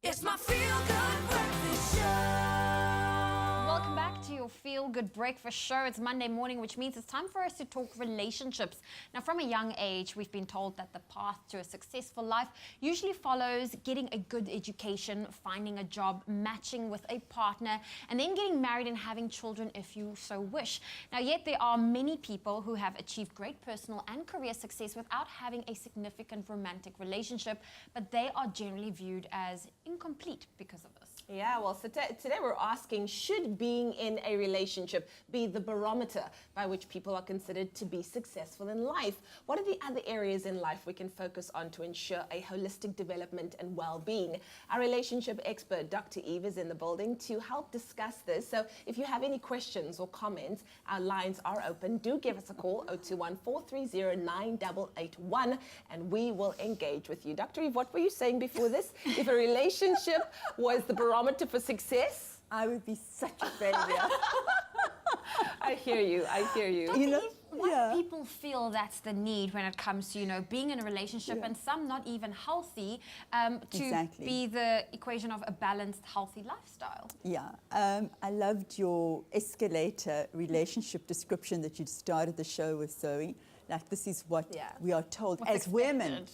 It's my feel-good breakfast show. Welcome back to your Feel Good Breakfast show. It's Monday morning, which means it's time for us to talk relationships. Now, from a young age, we've been told that the path to a successful life usually follows getting a good education, finding a job, matching with a partner, and then getting married and having children if you so wish. Now, yet there are many people who have achieved great personal and career success without having a significant romantic relationship, but they are generally viewed as incomplete because of this. Yeah, well, so today we're asking, should being in a relationship be the barometer by which people are considered to be successful in life? What are the other areas in life we can focus on to ensure a holistic development and well-being? Our relationship expert, Dr. Eve, is in the building to help discuss this. So if you have any questions or comments, our lines are open. Do give us a call, 021-430-9881, and we will engage with you. Dr. Eve, what were you saying before this? If a relationship was the barometer for success? I would be such a failure. I hear you. You know, Why do people feel that's the need when it comes to, being in a relationship and some not even healthy, to be the equation of a balanced, healthy lifestyle? Yeah, I loved your escalator relationship description that you started the show with, Zoe. Like, this is what we are told as women.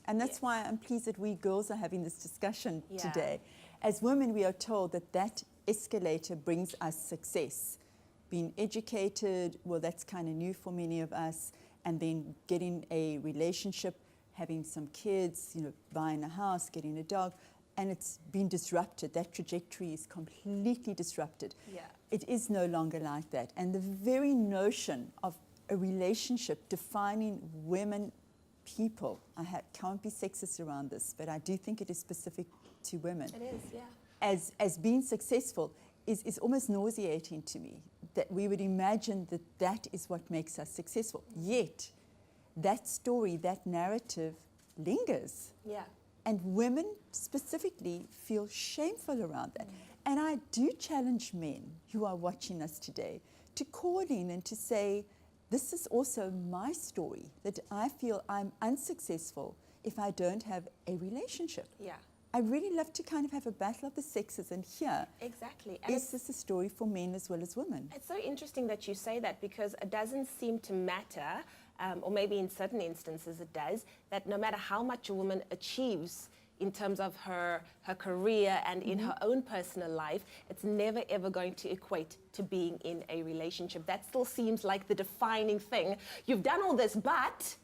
And that's why I'm pleased that we girls are having this discussion today. As women, we are told that escalator brings us success. Being educated, well, that's kind of new for many of us. And then getting a relationship, having some kids, buying a house, getting a dog. And it's been disrupted. That trajectory is completely disrupted. Yeah. It is no longer like that. And the very notion of a relationship defining women, people, can't be sexist around this, but I do think it is specific to women. It is, yeah. As being successful is almost nauseating to me, that we would imagine that is what makes us successful. Yet, that story, that narrative lingers. Yeah. And women specifically feel shameful around that. And I do challenge men who are watching us today to call in and to say, this is also my story, that I feel I'm unsuccessful if I don't have a relationship. Yeah. I really love to kind of have a battle of the sexes and hear, exactly. And is this a story for men as well as women? It's so interesting that you say that, because it doesn't seem to matter, or maybe in certain instances it does, that no matter how much a woman achieves in terms of her career and in her own personal life, it's never ever going to equate to being in a relationship. That still seems like the defining thing. You've done all this, but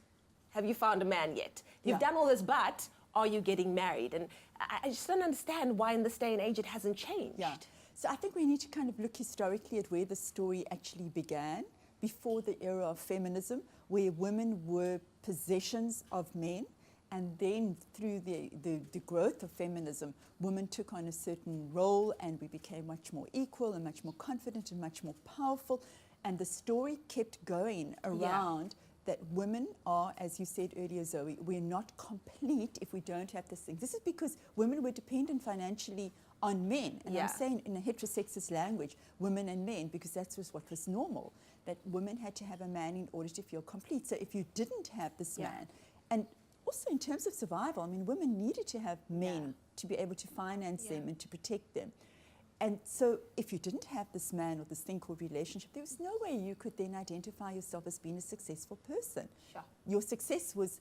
have you found a man yet? You've done all this, but are you getting married? And I just don't understand why in this day and age it hasn't changed. Yeah. So I think we need to kind of look historically at where the story actually began, before the era of feminism, where women were possessions of men. And then through the growth of feminism, women took on a certain role and we became much more equal and much more confident and much more powerful. And the story kept going around that women are, as you said earlier, Zoe, we're not complete if we don't have this thing. This is because women were dependent financially on men. And I'm saying in a heterosexist language, women and men, because that was what was normal, that women had to have a man in order to feel complete. So if you didn't have this man, and also in terms of survival, I mean, women needed to have men to be able to finance them and to protect them. And so if you didn't have this man or this thing called relationship, there was no way you could then identify yourself as being a successful person. Sure. Your success was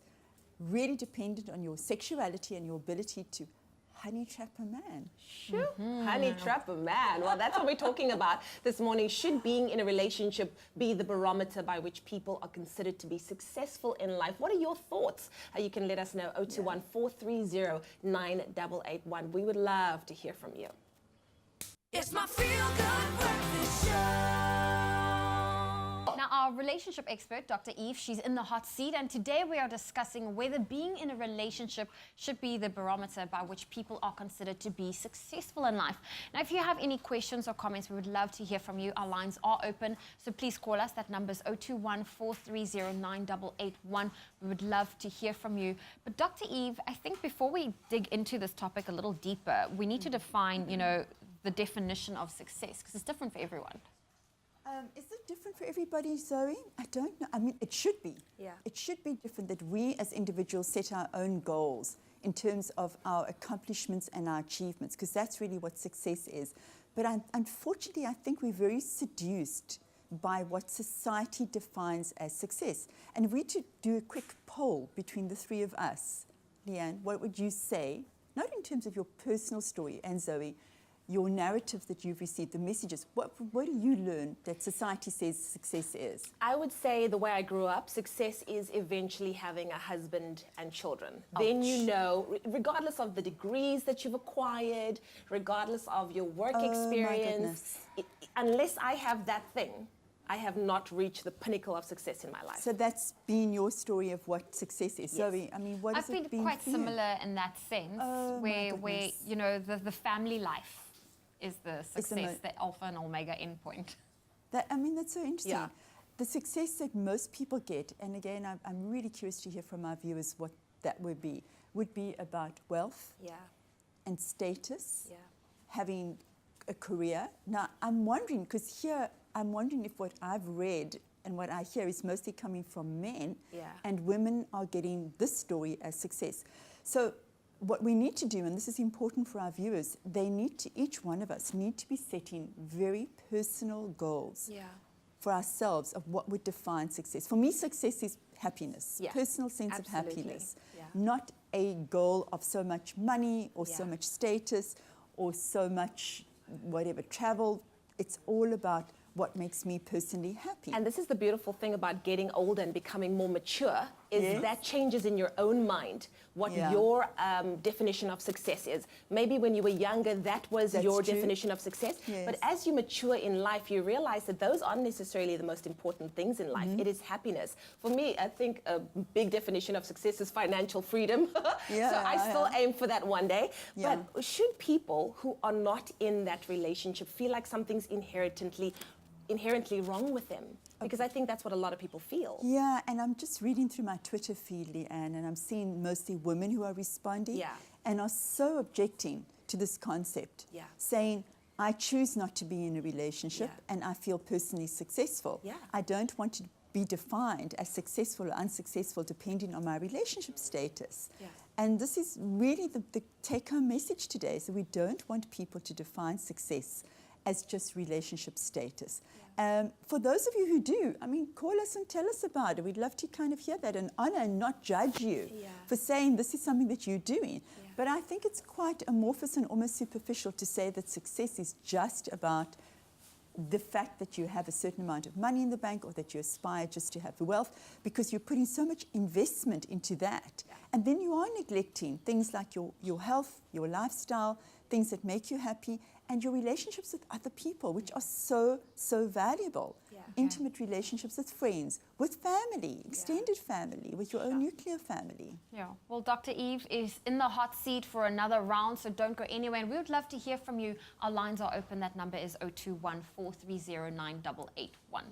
really dependent on your sexuality and your ability to honey trap a man. Sure. Honey trap a man. Well, that's what we're talking about this morning. Should being in a relationship be the barometer by which people are considered to be successful in life? What are your thoughts? You can let us know, 021-430-9881. We would love to hear from you. It's my feel-good breakfast show. Now, our relationship expert, Dr. Eve, she's in the hot seat, and today we are discussing whether being in a relationship should be the barometer by which people are considered to be successful in life. Now, if you have any questions or comments, we would love to hear from you. Our lines are open, so please call us. That number is 021-430-9881. We would love to hear from you. But Dr. Eve, I think before we dig into this topic a little deeper, we need to define, the definition of success, because it's different for everyone. Is it different for everybody, Zoe? I don't know. I mean, it should be. Yeah. It should be different that we as individuals set our own goals in terms of our accomplishments and our achievements, because that's really what success is. But unfortunately, I think we're very seduced by what society defines as success. And if we to do a quick poll between the three of us, Leanne, what would you say, not in terms of your personal story, and Zoe, your narrative that you've received, the messages, what do you learn that society says success is? I would say the way I grew up, success is eventually having a husband and children. Then you know, regardless of the degrees that you've acquired, regardless of your work Oh, my experience, unless I have that thing, I have not reached the pinnacle of success in my life. So that's been your story of what success is. Yes. Zoe, I mean, what has I've been it been quite for you? similar in that sense, Oh, my where goodness. you know the family life is the the success, the alpha and omega endpoint. I mean, that's so interesting. Yeah. The success that most people get, and again, I'm really curious to hear from our viewers what that would be about wealth Yeah, and status, yeah. having a career. Now, I'm wondering, because here, I'm wondering if what I've read and what I hear is mostly coming from men, Yeah. and women are getting this story as success. So what we need to do, and this is important for our viewers, each one of us need to be setting very personal goals Yeah. for ourselves of what would define success. For me, success is happiness, Yeah, personal sense absolutely. of happiness, Yeah. not a goal of so much money or so Yeah. much status or so much whatever travel. It's all about what makes me personally happy. And this is the beautiful thing about getting older and becoming more mature, is Yes. that changes in your own mind what Yeah. your definition of success is. Maybe when you were younger, that was That's your true. definition of success. Yes. But as you mature in life, you realize that those aren't necessarily the most important things in life. Mm-hmm. It is happiness. For me, I think a big definition of success is financial freedom. Yeah, so I still aim for that one day. Yeah. But should people who are not in that relationship feel like something's inherently wrong with them? Because I think that's what a lot of people feel. Yeah, and I'm just reading through my Twitter feed, Leanne, and I'm seeing mostly women who are responding Yeah. and are so objecting to this concept, Yeah. saying, I choose not to be in a relationship Yeah. and I feel personally successful. Yeah. I don't want to be defined as successful or unsuccessful depending on my relationship status. Yeah. And this is really the take-home message today. So we don't want people to define success as just relationship status. For those of you who do, I mean, call us and tell us about it. We'd love to kind of hear that and honor and not judge you Yeah. for saying this is something that you're doing. Yeah. But I think it's quite amorphous and almost superficial to say that success is just about the fact that you have a certain amount of money in the bank or that you aspire just to have wealth, because you're putting so much investment into that. Yeah. And then you are neglecting things like your health, your lifestyle, things that make you happy, and your relationships with other people, which are so, so valuable. Yeah. Okay. Intimate relationships with friends, with family, extended family, with your own nuclear family. Yeah. Well, Dr. Eve is in the hot seat for another round, so don't go anywhere. And we would love to hear from you. Our lines are open. That number is 021 430 9881.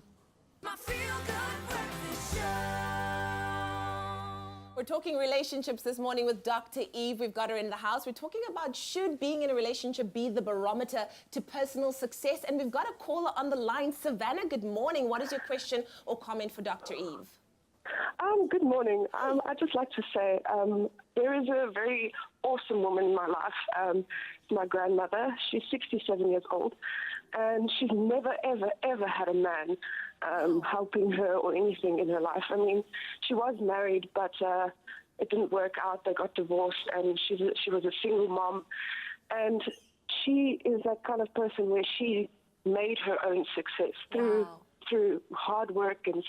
My feel good breakfast show. We're talking relationships this morning with Dr. Eve. We've got her in the house. We're talking about should being in a relationship be the barometer to personal success? And we've got a caller on the line. Savannah, good morning. What is your question or comment for Dr. Eve? Good morning. I'd just like to say there is a very awesome woman in my life. It's my grandmother. She's 67 years old, and she's never, ever, ever had a man helping her or anything in her life. I mean, she was married, but it didn't work out. They got divorced, and she was a single mom. And she is that kind of person where she made her own success through hard work and,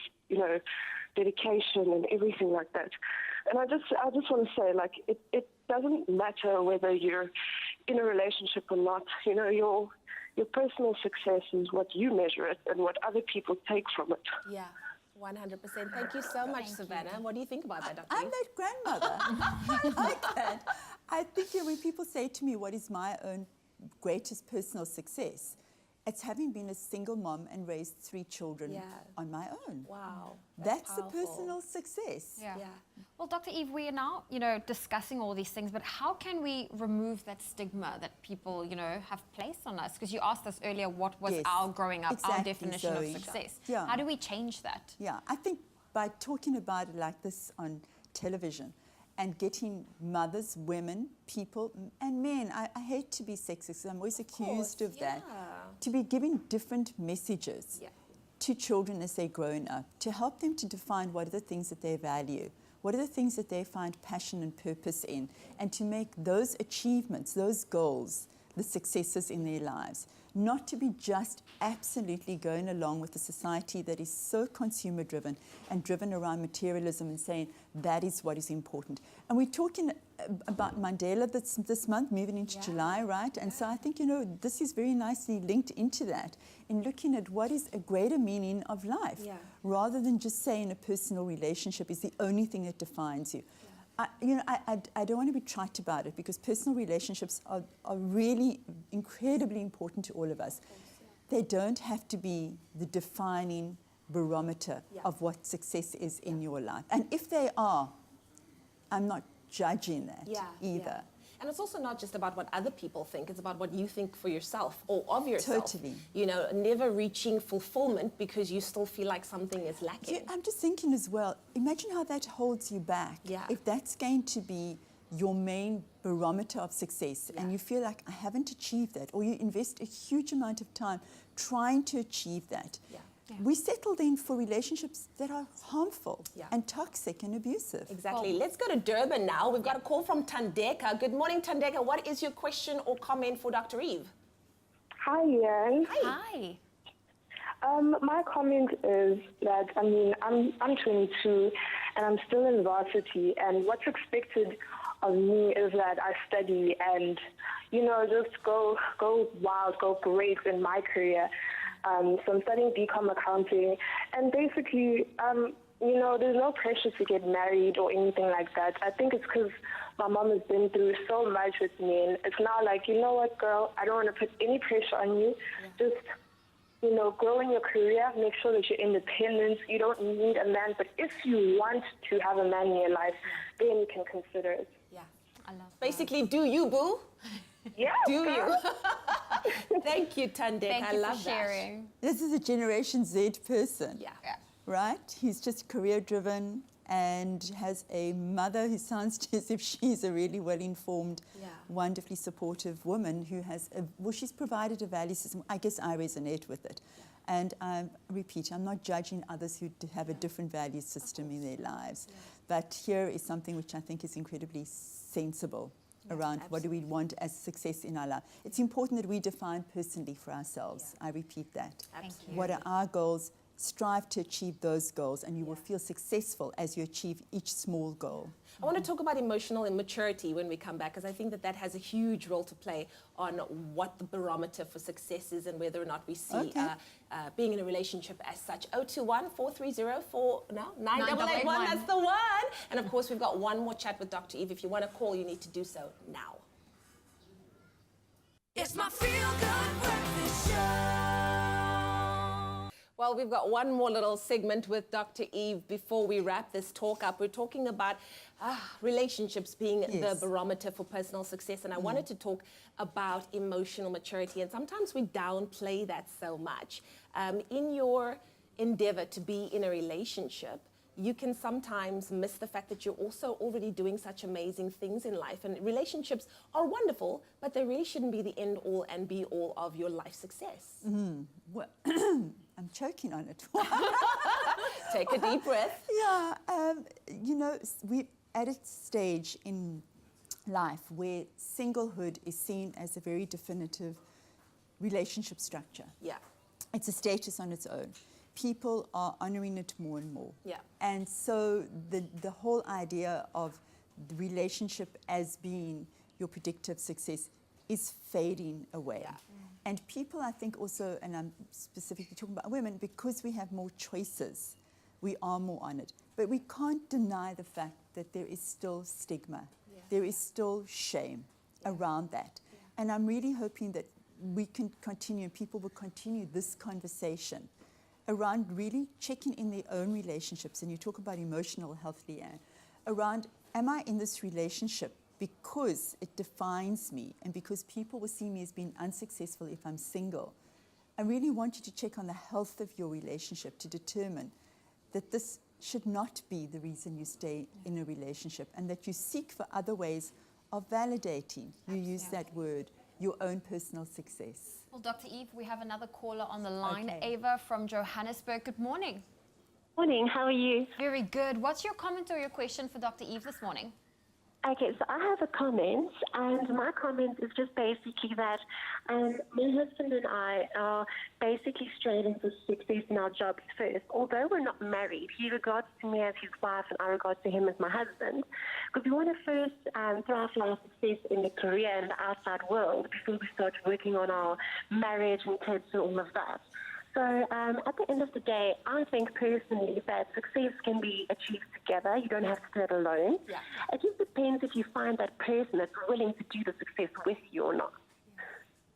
dedication and everything like that. And I just want to say, like, it doesn't matter whether you're in a relationship or not. Your personal success is what you measure it and what other people take from it. Yeah, 100%. Thank you so much, Savannah. What do you think about that, Dr. I'm Eve? that grandmother. I think when people say to me, what is my own greatest personal success? It's having been a single mom and raised 3 children Yeah. on my own. Wow. That's the powerful. personal success. Yeah. Yeah. Well, Dr. Eve, we are now, discussing all these things, but how can we remove that stigma that people, have placed on us? Because you asked us earlier, what was Yes, our growing up, our exactly, definition Zoe. of success? Yeah. How do we change that? Yeah, I think by talking about it like this on television and getting mothers, women, people, and men, I hate to be sexist, I'm always accused of that, to be giving different messages Yeah. to children as they're growing up, to help them to define what are the things that they value, what are the things that they find passion and purpose in, and to make those achievements, those goals, the successes in their lives. Not to be just absolutely going along with a society that is so consumer driven and driven around materialism and saying that is what is important. And we're talking about Mandela this month, moving into July, right? And so I think, this is very nicely linked into that in looking at what is a greater meaning of life, rather than just saying a personal relationship is the only thing that defines you. I don't want to be trite about it, because personal relationships are really incredibly important to all of us. They don't have to be the defining barometer of what success is in your life. And if they are, I'm not judging that either. And it's also not just about what other people think, it's about what you think for yourself or of yourself. Totally. Never reaching fulfillment because you still feel like something is lacking. Yeah, I'm just thinking as well, imagine how that holds you back. Yeah. If that's going to be your main barometer of success and you feel like I haven't achieved that, or you invest a huge amount of time trying to achieve that, we settle then for relationships that are harmful and toxic and abusive. Exactly. Let's go to Durban now. We've got a call from Tandeka. Good morning, Tandeka. What is your question or comment for Dr. Eve? Hi, Ian. Hi. My comment is that, I'm 22 and I'm still in varsity, and what's expected of me is that I study and, just go wild, go great in my career. So I'm studying BCom accounting, and basically, there's no pressure to get married or anything like that. I think it's because my mom has been through so much with me, and it's now like, you know what, girl, I don't want to put any pressure on you. Just, grow in your career, make sure that you're independent. You don't need a man, but if you want to have a man in your life, then you can consider it. Yeah. I love that. Basically, do you, boo? Yeah. Do you? Thank you, Tandeka. Thank I you love for sharing. This is a Generation Z person. Yeah. Right? He's just career driven and has a mother who sounds as if she's a really well-informed, wonderfully supportive woman who has, she's provided a value system. I guess I resonate with it. And I repeat, I'm not judging others who have a different value system in their lives. But here is something which I think is incredibly sensible around what do we want as success in our life. It's important that we define personally for ourselves. I repeat that. Absolutely. What are our goals? Strive to achieve those goals, and you will feel successful as you achieve each small goal. I want to talk about emotional immaturity when we come back, because I think that has a huge role to play on what the barometer for success is and whether or not we see being in a relationship as such. 021-430-98881, that's the one. And of course, we've got one more chat with Dr. Eve. If you want to call, you need to do so now. It's my feel-good breakfast show. Well, we've got one more little segment with Dr. Eve before we wrap this talk up. We're talking about relationships being the barometer for personal success. And I wanted to talk about emotional maturity. And sometimes we downplay that so much. In your endeavor to be in a relationship, you can sometimes miss the fact that you're also already doing such amazing things in life. And relationships are wonderful, but they really shouldn't be the end all and be all of your life success. Well, I'm choking on it. Take a deep breath. We're at a stage in life where singlehood is seen as a very definitive relationship structure. Yeah. It's a status on its own. People are honoring it more and more. Yeah. And so the whole idea of the relationship as being your predictive success is fading away. Yeah. And people, I think also, and I'm specifically talking about women, because we have more choices, we are more honored. But we can't deny the fact that there is still stigma. There is still shame around that. And I'm really hoping that we can continue, people will continue this conversation around really checking in their own relationships. And you talk about emotional health, Leanne, around, am I in this relationship because it defines me and because people will see me as being unsuccessful if I'm single? I really want you to check on the health of your relationship to determine that this should not be the reason you stay in a relationship, and that you seek for other ways of validating, you use that word, your own personal success. Well, Dr. Eve, we have another caller on the line. Okay. Ava from Johannesburg. Good morning. Morning, how are you? Very good. What's your comment or your question for Dr. Eve this morning? Okay, so I have a comment, and my comment is just basically that my husband and I are basically straining for success in our jobs first. Although we're not married, he regards to me as his wife and I regard to him as my husband. Because we want to first thrive for our success in the career and the outside world before we start working on our marriage and kids and all of that. So at the end of the day, I think personally that success can be achieved together. You don't have to do it alone. Yeah. It just depends if you find that person that's willing to do the success with you or not.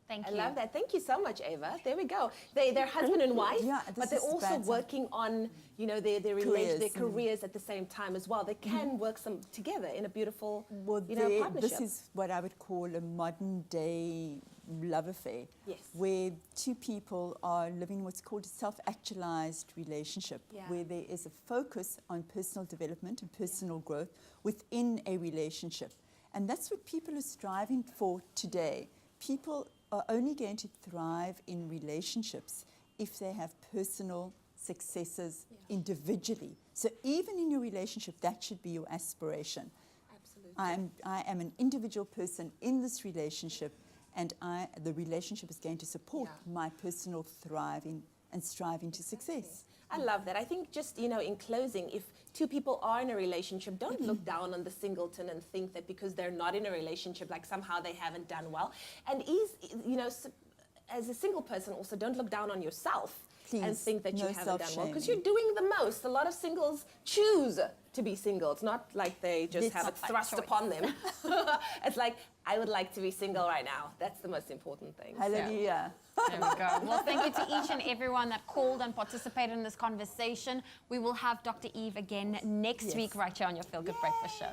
Thank I you. love that. Thank you so much, Ava. There we go. They're husband and wife, Yeah, but this they're is also bad. working on, you know, their careers at the same time as well. They can work some together in a beautiful, partnership. This is what I would call a modern day love affair, Yes. where two people are living what's called a self-actualized relationship, Yeah. where there is a focus on personal development and personal growth within a relationship. And that's what people are striving for today. People are only going to thrive in relationships if they have personal successes individually. So even in your relationship, that should be your aspiration. Absolutely. I am an individual person in this relationship, and the relationship is going to support my personal thriving and striving to success. I love that. I think just, in closing, if two people are in a relationship, don't look down on the singleton and think that because they're not in a relationship, like somehow they haven't done well. And as a single person also, don't look down on yourself and Please, think that you no haven't done well, because self-shaming. you're doing the most. A lot of singles choose to be single. It's not like they just It's have it not by thrust choice. upon them. It's like, I would like to be single right now. That's the most important thing. Hallelujah. There we go. Well, thank you to each and everyone that called and participated in this conversation. We will have Dr. Eve again next Yes. week right here on your Feel Good Breakfast Show.